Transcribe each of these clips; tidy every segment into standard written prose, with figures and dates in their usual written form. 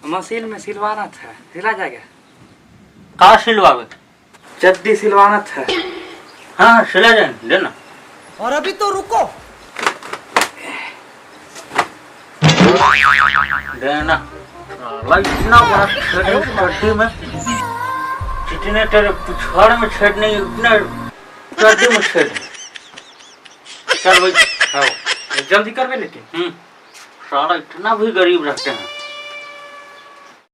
Machine में सिलवाना था, सिला जाएगा? कहा सिलवावे? चड्डी सिलवाना था। हाँ सिला जाएंगे, देना। और अभी तो रुको, देना। साला इतना बड़ा छेद है चड्डी में, जितने तेरे पिछवाड़े में छेद नहीं उतने चड्डी में छेद है। चल भाई आओ, जल्दी करवे लेकिन। साला इतना भी गरीब रहते हैं।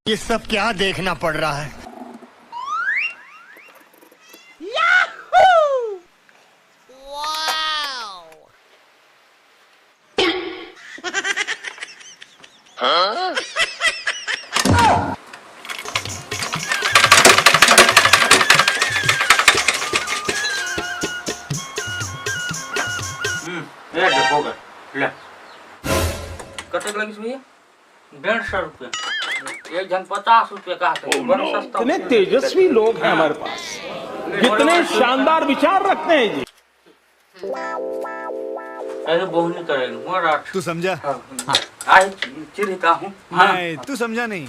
ये सब क्या देखना पड़ रहा है? ये देखो ले कतक लगी भैया? 150 रुपये। एक जन 50 रुपये का है, बड़ा सस्ता। इतने तेजस्वी लोग हैं हमारे पास, कितने शानदार विचार रखते हैं जी। ऐसे बोहनी करेंगे मोरा। तू समझा? आज चिढ़ता हूँ। नहीं, तू समझा नहीं।